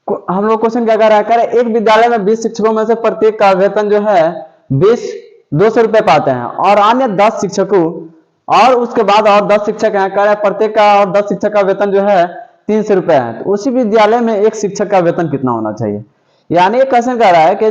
हम लोग क्वेश्चन क्या कर रहा है, कह रहे एक विद्यालय में 20 शिक्षकों में से प्रत्येक का वेतन जो है 200 रुपए पाते हैं और अन्य 10 शिक्षकों और उसके बाद और 10 शिक्षक हैं, कह रहे प्रत्येक का और 10 शिक्षक का वेतन जो है 300 रुपए है। तो उसी विद्यालय में एक शिक्षक का वेतन कितना होना चाहिए। यानी एक क्वेश्चन कह रहा है कि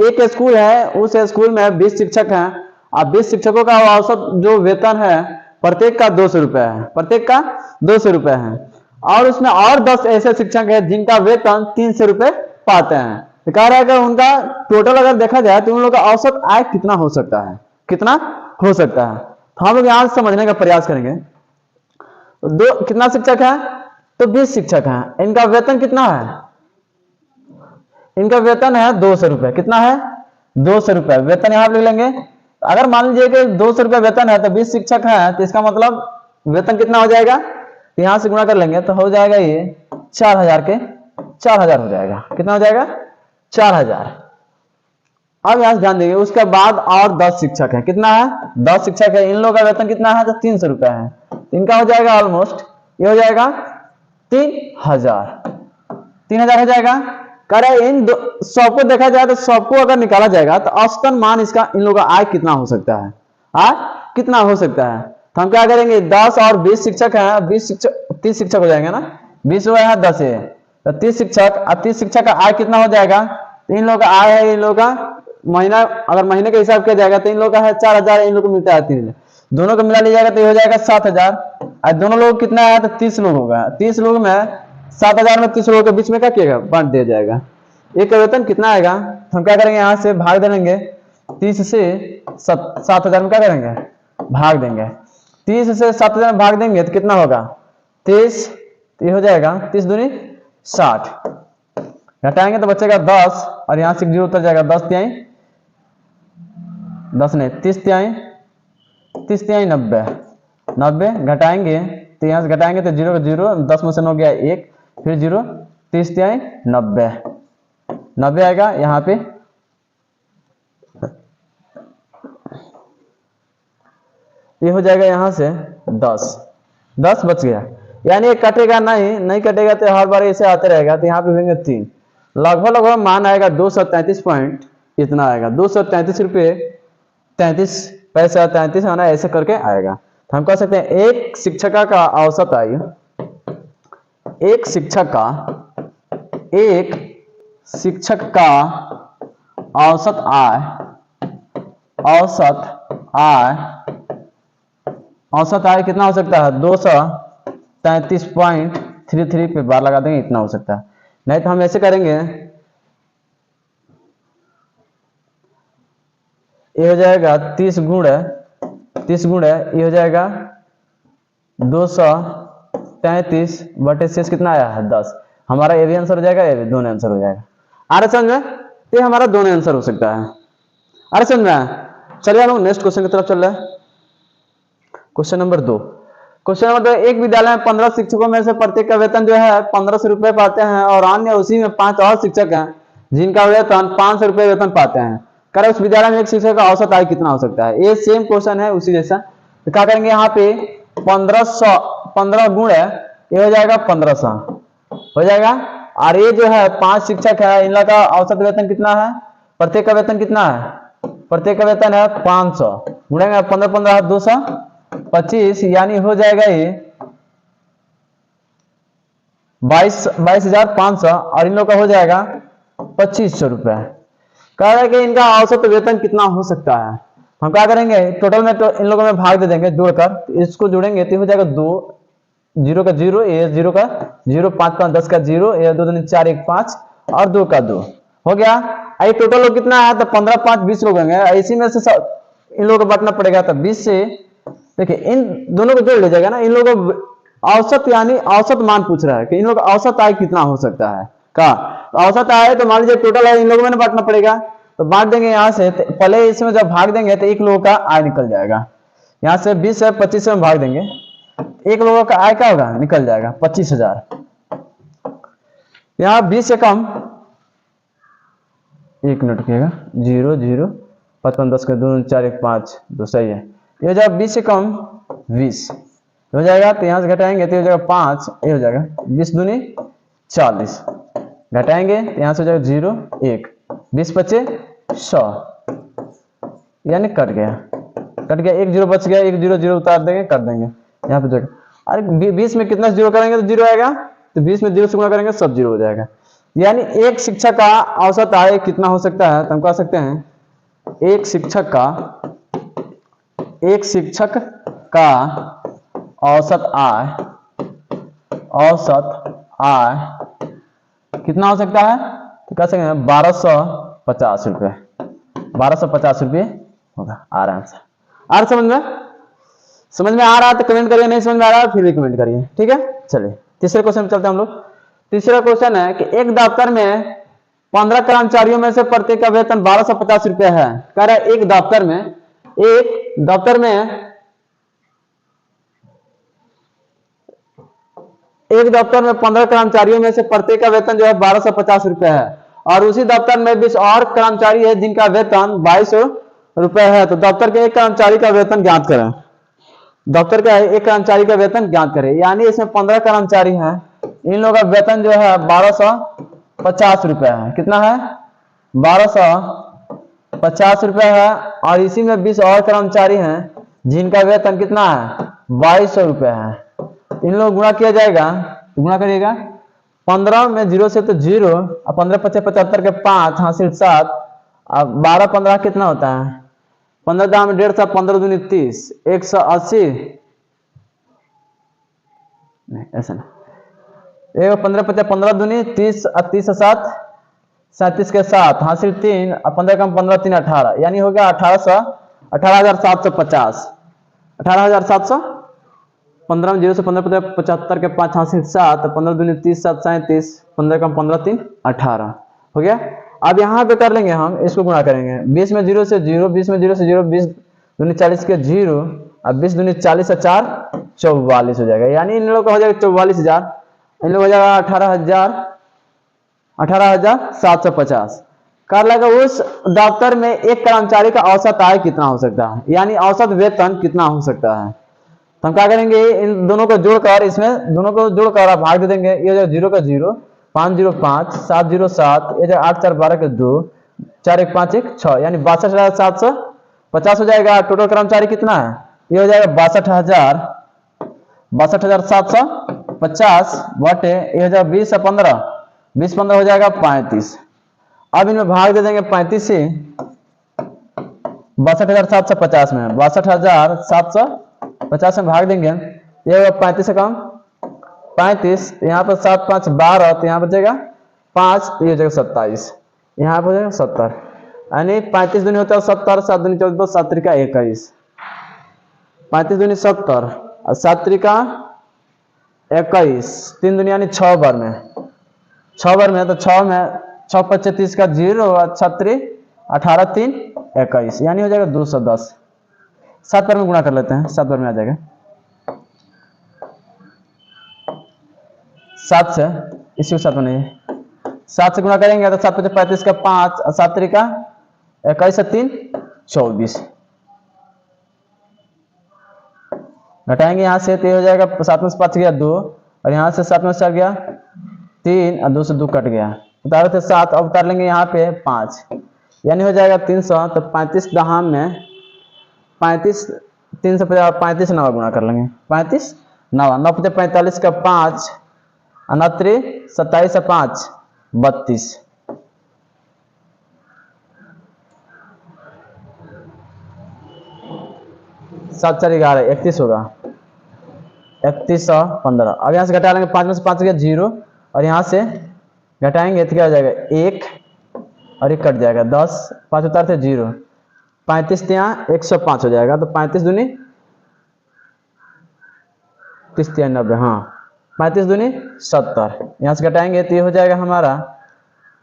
एक स्कूल है, उस स्कूल में 20 शिक्षक हैं और 20 शिक्षकों का औसत जो वेतन है प्रत्येक का 200 रुपए है, प्रत्येक का 200 रुपए है और उसमें और 10 ऐसे शिक्षक हैं जिनका वेतन 300 रुपए पाते हैं। तो कह रहा है कि उनका टोटल अगर देखा जाए तो उन लोगों का औसत आय कितना हो सकता है, कितना हो सकता है। तो हम लोग यहां समझने का प्रयास करेंगे। कितना शिक्षक है, तो 20 शिक्षक हैं, इनका वेतन कितना है, इनका वेतन है 200 रुपए। कितना है, 200 रुपए वेतन यहां लिख लेंगे। अगर मान लीजिए कि 200 रुपए वेतन है तो 20 शिक्षक है तो इसका मतलब वेतन कितना हो जाएगा, तो यहां से गुणा कर लेंगे तो हो जाएगा ये 4000 के 4000 हो जाएगा। कितना हो जाएगा, 4000। अब यहां से ध्यान देंगे, उसके बाद और 10 शिक्षक है, कितना है, 10 शिक्षक है, इन लोगों का वेतन कितना है, तो 300 रुपए है। इनका हो जाएगा ऑलमोस्ट, ये हो जाएगा 3000, 3000 हो जाएगा। कह रहे इन सबको देखा जाए तो सबको अगर निकाला जाएगा तो औसतन मान इसका इन लोगों का आय कितना हो सकता है, आय कितना हो सकता है। तो हम क्या करेंगे, 10 और 20 शिक्षक हैं, 20 शिक्षक 30 शिक्षक हो जाएंगे ना, 20 हुआ है 10 है तो 30 शिक्षक, अब 30 शिक्षक का आय कितना हो जाएगा, तो इन लोगों का आय है, इन लोगों का महीना अगर महीने के हिसाब किया जाएगा तो इन लोगों का है 4000, इन लोगों को मिलता है 3000, दोनों को मिला लीजिएगा तो ये हो जाएगा 7000। और दोनों लोग कितना है, तो 30 लोग होगा, 30 लोग में 7000 में 30 लोगों के बीच में क्या किएगा, बांट दिया जाएगा। एक का वेतन कितना आएगा, हम क्या करेंगे, यहां से भाग दे देंगे 30 से 7000 में क्या करेंगे, भाग देंगे। 30 से 7000 में भाग देंगे तो कितना होगा, 30, ये हो जाएगा 30 दूनी 60, घटाएंगे तो बचेगा 10 और यहां से 0 उतर जाएगा, 10 तिहाई 10 नहीं 30 तिहाई 90, 90 घटाएंगे तो यहां से घटाएंगे तो 0 0, 10 में से 9 गया 1, फिर 0, 30 तिहाई 90, 90 आएगा यहां पे। ये हो जाएगा यहां से 10 बच गया, यानी कटेगा नहीं कटेगा तो हर बार ऐसे आते रहेगा। तो यहाँ पे होंगे 3, लगभग मान आएगा 233 पॉइंट इतना आएगा, 233 रुपये 33 पैसा 33 आना ऐसे करके आएगा। तो हम कह सकते हैं एक शिक्षक का औसत आयु, एक शिक्षक का औसत आय कितना हो सकता है, 233.33 पे बार लगा देंगे, इतना हो सकता है। नहीं तो हम ऐसे करेंगे, ये हो जाएगा 30 गुण ये हो जाएगा 233 बटे शेष कितना आया है 10। हमारा ये भी आंसर हो जाएगा, ये भी दोनों आंसर हो जाएगा। आ रहा समझ में, ये हमारा दोनों आंसर हो सकता है। आ रहा समझ में। चलिए हम लोग नेक्स्ट क्वेश्चन की तरफ चल रहे हैं। क्वेश्चन नंबर 2, एक विद्यालय में 15 शिक्षकों में से प्रत्येक का वेतन जो है 1500 रुपए पाते हैं और अन्य उसी में 5 और शिक्षक हैं जिनका वेतन 500 रुपए वेतन पाते हैं। करें उस विद्यालय में एक शिक्षक का औसत आय कितना हो सकता है। ये सेम क्वेश्चन है उसी जैसा। तो क्या करेंगे, यहाँ पे 15 गुण है, ये हो जाएगा 1500 हो जाएगा। और ये जो है 5 शिक्षक है, इन लोगों का औसत वेतन कितना है, प्रत्येक का वेतन कितना है, प्रत्येक का वेतन है 500, गुणेंगे 15 15 225, यानी हो जाएगा ये 22,500 और इन लोग का हो जाएगा 2500 रुपए। कह रहे हैं कि इनका औसत वेतन कितना हो सकता है। हम क्या करेंगे, टोटल में तो इन लोगों में भाग दे देंगे जोड़कर, इसको जोड़ेंगे तो हो जाएगा 2, 0 का 0, ये 0 का 0, 5 5 10 का 0, ये 2 2 4 1 5 और 2 का 2 हो गया। ये टोटल लोग कितना है, तो 15 5 20 लोग होंगे, इसी में से इन लोगों को बांटना पड़ेगा। तो 20 से देखिए इन दोनों को जोड़ लीजिएगा ना, इन लोगों को औसत यानी औसत मान पूछ रहा है कि इन लोगों का औसत आय कितना हो सकता है का। औसत आय तो मान लीजिए टोटल है, इन लोगों में बांटना पड़ेगा। तो बांट देंगे यहाँ से, पहले इसमें जब भाग देंगे तो एक लोगों का आय निकल जाएगा। यहाँ से 20 से 25 में भाग देंगे, एक लोगों का आय क्या होगा, निकल जाएगा 25,000। यहाँ 20 से कम, 1 मिनट रखिएगा, 0 0 5 5 10 का 2 4 1 5 2 सही है। ये हो जाएगा 20 से कम 20 हो जाएगा। तो यहाँ से घटाएंगे तो हो जाएगा 5, ये हो जाएगा 20 दूनी 40, घटाएंगे तो यहाँ से हो जाएगा 0 1, 20 बचे 100, यानी कट गया, एक जीरो बच गया, एक जीरो जीरो उतार देंगे, कर देंगे यहाँ पे जगह। अरे 20 में कितना जीरो करेंगे तो जीरो आएगा, तो 20 में जीरो से गुणा करेंगे सब जीरो हो जाएगा। यानी एक शिक्षक का औसत आय कितना हो सकता है, तो हम कह सकते हैं एक शिक्षक का औसत आय कितना हो सकता है, तो कह सकते हैं 1250 रुपये, 1250 रुपये होगा आराम से। आ रहा समझ में आ रहा है तो कमेंट करिए, नहीं समझ में आ रहा है फिर भी कमेंट करिए, ठीक है। चलिए तीसरे क्वेश्चन में चलते हैं हम लोग। तीसरा क्वेश्चन है कि एक दफ्तर में 15 कर्मचारियों में से प्रत्येक का वेतन 1250 रुपये है। कह रहा है एक दफ्तर में 15 कर्मचारियों में से प्रत्येक का वेतन जो है 1250 रुपये है, और उसी दफ्तर में 20 और कर्मचारी है जिनका वेतन 2200 रुपये है। तो दफ्तर के एक कर्मचारी का वेतन ज्ञात करें। दफ्तर का एक कर्मचारी का वेतन ज्ञात करें, यानी इसमें 15 कर्मचारी हैं, इन लोगों का वेतन जो है 1250 रुपये है। कितना है, 1250 रुपये है, और इसी में 20 और कर्मचारी हैं जिनका वेतन कितना है 2200 रुपये है। इन लोग गुणा किया जाएगा, गुणा करिएगा 15 में 0 से तो 0, और 15 पचे 75 के 5 हासिल 7, अब 12 15 कितना होता है 15 दाम 150, 15 दूनी 30, 180 नहीं ऐसा नहीं, 15 पचे 15 दूनी 30, 30 7 37 के 7 हासिल 3, और 15 कम 15 3 18, यानी हो गया 18,750, 18,700। 15 में 0 से 15 पचे 75 के 5 हासिल 7, 15 दूनी 30 7 37, 15 कम 15 3 18 हो गया। अब यहाँ पे कर लेंगे हम, इसको गुणा करेंगे 20 में 0 से 0, 20 में 0 से 0, 20 दूनी 40 के 0, अब 20 दूनी 40 से 4 44 हो जाएगा, यानी इन लोगों का हो जाएगा 44,000, इन लोग हो जाएगा 18,750। कर लगा उस दफ्तर में एक कर्मचारी का औसत आय कितना हो सकता है, यानी औसत वेतन कितना हो सकता है। तो हम क्या करेंगे, इन दोनों को जोड़कर, इसमें दोनों को जोड़कर भाग दे देंगे। ये 0 का 0, 5 0 5, 7 0 7, ये 8 4 12 के 2, 4 1 5 1 6, यानी 62,750 हो जाएगा। टोटल कर्मचारी कितना है, ये हो जाएगा 62,750 बटे ये हो जाएगा 20 15, 20 15 हो जाएगा 35। अब इनमें भाग दे देंगे 35 से, 62,750 में 62,750 में भाग देंगे, ये 35 से कम 35, यहाँ पर 7 5 12, तो यहाँ बचेगा 5, तो ये हो जाएगा 27, यहाँ पर हो जाएगा 70, यानी 35 दूनी होता है 70, 7 दूनी 14, 7 त्रिका 21, 35 दूनी 70 और 7 त्रिका 21, 3 दूनी यानी 6 बार में, 6 बार में, तो 6 में 6 25 30 का 0 और 6 18 3 21, यानी हो जाएगा 210। 7 बार में गुणा कर लेते हैं, 7 बार में आ जाएगा 7 से, इसी के साथ में नहीं 7 से गुणा करेंगे तो 7 25 35 का 5 और 7 त्रिका 21 से 3 24, घटाएंगे यहाँ से तो हो जाएगा 7 में से 5 गया 2, और यहाँ से 7 में से 4 गया 3, और 2 से 2 कट गया, उतारे थे 7, अब उतार लेंगे यहाँ पे 5, यानी हो जाएगा 300। तो 35 दहाम में 35 350, 35 9 गुणा कर लेंगे, 35 9 9 45 का 5, 29 27 से 5 32, 7 4 11 31 होगा, 3115। अब यहाँ से घटा लेंगे, 5 में से 5 गया 0, और यहाँ से घटाएंगे तो क्या हो जाएगा 1, और 1 कट जाएगा 10, 5 उतारते 0, 35 यहाँ 105 हो जाएगा, तो 35 दूनी 30 90, हाँ 35 दूनी 70, यहाँ से घटाएंगे तो ये हो जाएगा हमारा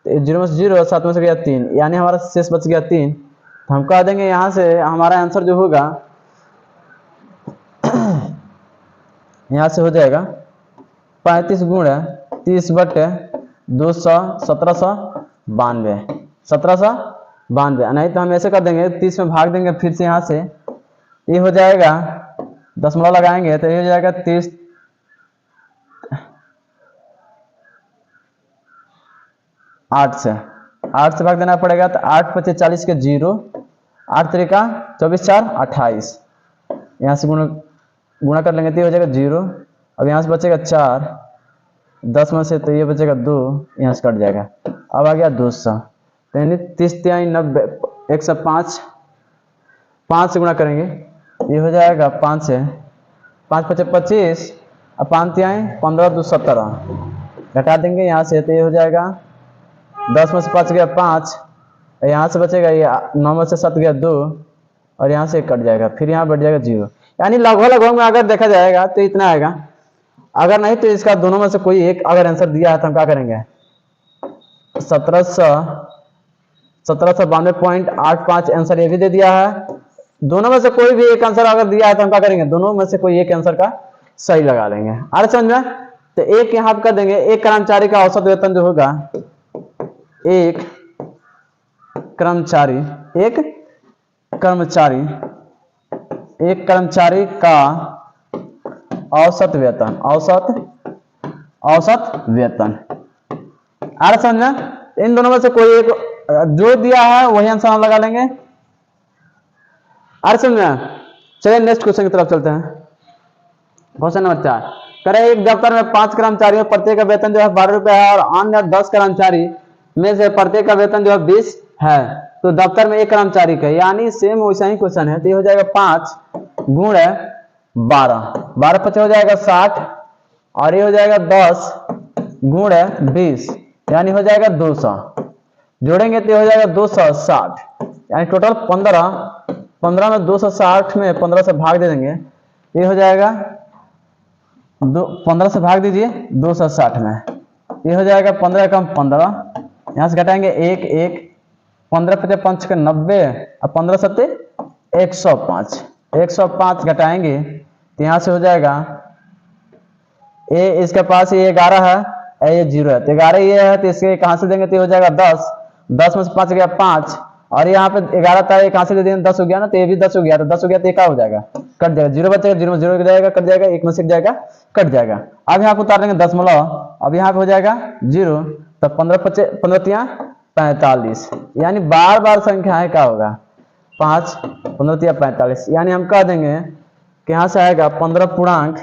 0 में से 0, 7 में से गया 3, यानी हमारा शेष बच गया 3। तो हम कह देंगे यहाँ से हमारा आंसर जो होगा यहाँ से हो जाएगा 35 गुणा 30 बटे 200 1792, 1792, नहीं तो हम ऐसे कर देंगे 30 में भाग देंगे, फिर से यहाँ से ये हो जाएगा दशमलव लगाएंगे तो ये हो जाएगा 30 8 से 8 से भाग देना पड़ेगा। तो 8 पचे 40 के 0, 8 तरीका 24 4 28, यहाँ से गुणा कर लेंगे तो ये हो जाएगा 0। अब यहाँ से बचेगा 4, 10 में से तो ये बचेगा 2, यहाँ से कट जाएगा। अब आ गया 200, तो यानी 30 तिहाई 90, 105, 5 से गुणा करेंगे ये हो जाएगा 5 से, 5 पचे 25 और 5 तिहाई 15 2 17 घटा देंगे यहाँ से, तो ये हो जाएगा 10 में से 5 गया 5, यहाँ से बचेगा ये 9 में से 7 गया 2, और यहाँ से कट जाएगा, फिर यहाँ बढ़ जाएगा 0। यानी लगभग में अगर देखा जाएगा तो इतना आएगा। अगर नहीं तो इसका दोनों में से कोई एक अगर आंसर दिया है तो हम क्या करेंगे, 1792.85 आंसर ये भी दे दिया है। दोनों में से कोई भी एक आंसर अगर दिया है तो हम क्या करेंगे, दोनों में से कोई एक आंसर का सही लगा लेंगे। आ रहा समझ में? तो एक यहाँ कर देंगे, एक कर्मचारी का औसत वेतन जो होगा, एक कर्मचारी का औसत वेतन, औसत वेतन। आ रहा समझ में? इन दोनों में से कोई एक जो दिया है वही आंसर हम लगा लेंगे। आ रहा समझ में? चलिए नेक्स्ट क्वेश्चन की तरफ चलते हैं। क्वेश्चन नंबर 4, करें एक दफ्तर में 5 कर्मचारियों प्रत्येक का वेतन जो है 12 रुपए है, और अन्य 10 कर्मचारी में से प्रत्येक का वेतन जो है 20 है, तो दफ्तर में एक कर्मचारी का, यानी सेम वैसा ही क्वेश्चन है। तो ये हो जाएगा 5 गुणे 12, 12 पचे हो जाएगा 60, और ये हो जाएगा 10 गुणे 20, यानी हो जाएगा 200। जोड़ेंगे तो हो जाएगा 260, यानी टोटल 15 में 260 में 15 से भाग दे देंगे, ये हो जाएगा 15 से भाग दीजिए 260 में, ये हो जाएगा 15 कम 15, यहाँ से घटाएंगे 1 1, 15 पचे 5 के 90, और 15 सत्ते 105, 105 घटाएंगे तो यहाँ से हो जाएगा ए, इसके पास ये 11 है, ये 0 है, तो 11 ये है, तो इसके कहां से देंगे तो हो जाएगा 10, 10 में से 5 गया 5, और यहाँ पे 11 था, ये कहां से दे देंगे 10 हो गया ना, तो ये भी 10 हो गया, तो 10 हो गया तो क्या हो जाएगा, कट जाएगा, 0 बचेगा, 0 में 0 जाएगा, कट जाएगा, 1 में से जाएगा, कट जाएगा। अब यहाँ पे उतार देंगे दशमलव, अब यहाँ पे हो जाएगा 0, तो 15 तिया 45, यानी बार बार संख्या है क्या होगा 5, 15 तिया 45, यानी हम कह देंगे कि यहाँ से आएगा 15 पूर्णांक